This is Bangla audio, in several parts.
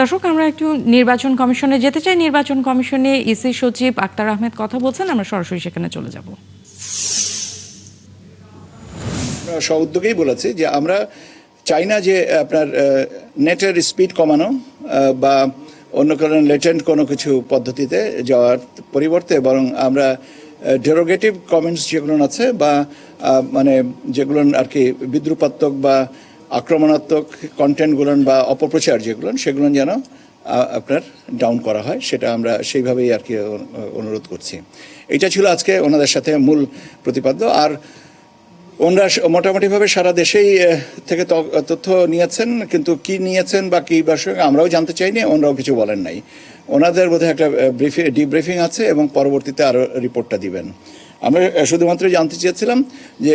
দর্শক, আমরা একটু নির্বাচন কমিশনে যেতে চাই। নির্বাচন কমিশনে ইসি সচিব আক্তার আহমেদ কথা বলছেন, আমরা সরাসরি সেখানে চলে যাব। স্ব-উদ্যোগেই বলেছে যে আমরা চাই না যে আপনার নেটের স্পিড কমানো বা অন্য কোনো লেটেন্ট কোনো কিছু পদ্ধতিতে যাওয়ার পরিবর্তে, বরং আমরা ডেরোগেটিভ কমেন্টস যেগুলো আছে বা মানে যেগুলো আর কি বিদ্রুপাত্মক বা আক্রমণাত্মক কন্টেন্টগুলো বা অপপ্রচার যেগুলো, সেগুলো যেন আপনার ডাউন করা হয়, সেটা আমরা সেইভাবেই আর কি অনুরোধ করছি। এটা ছিল আজকে ওনাদের সাথে মূল প্রতিপাদ্য। আর ওনারা মোটামুটিভাবে সারা দেশেই থেকে তথ্য নিয়েছেন, কিন্তু কি নিয়েছেন বা কী বিষয়ে আমরাও জানতে চাইনি, ওনারাও কিছু বলেন নাই। ওনাদের বোধহয় একটা ডিব্রিফিং আছে এবং পরবর্তীতে আরও রিপোর্টটা দিবেন। আমরা শুধুমাত্র জানতে চেয়েছিলাম যে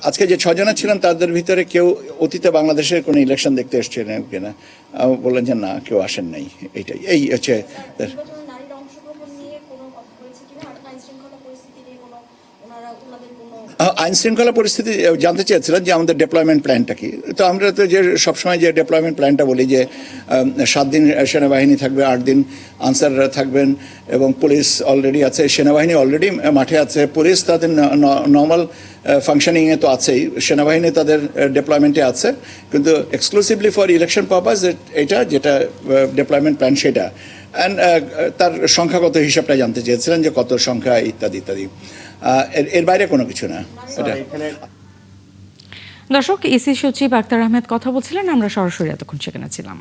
আজকে যে 6 জনা ছিলেন তাদের ভিতরে কেউ অতীতে বাংলাদেশের কোনো ইলেকশন দেখতে এসেছিলেন কিনা। বললেন যে না, কেউ আসেন নাই। এইটাই, এই হচ্ছে আইন শৃঙ্খলা পরিস্থিতি জানতে চেয়েছিলেন যে আমাদের ডেপ্লয়মেন্ট প্ল্যানটা কি। তো আমরা তো যে সবসময় যে ডেপ্লয়মেন্ট প্ল্যানটা বলি যে 7 দিন সেনাবাহিনী থাকবে, 8 দিন আনসাররা থাকবেন এবং পুলিশ অলরেডি আছে, সেনাবাহিনী অলরেডি মাঠে আছে, পুলিশ তাদের নর্মাল ফাংশনিংয়ে তো আছেই, সেনাবাহিনী তাদের ডেপ্লয়মেন্টে আছে, কিন্তু এক্সক্লুসিভলি ফর ইলেকশন পারপাস এটা যেটা ডেপ্লয়মেন্ট প্ল্যান সেটা। অ্যান্ড তার সংখ্যাগত হিসাবটা জানতে চেয়েছিলেন যে কত সংখ্যা ইত্যাদি ইত্যাদি, এর বাইরে কোনো কিছু না। দর্শক, ইসি সচিব আক্তার আহমেদ কথা বলছিলেন, আমরা সরাসরি এতক্ষণ সেখানে ছিলাম।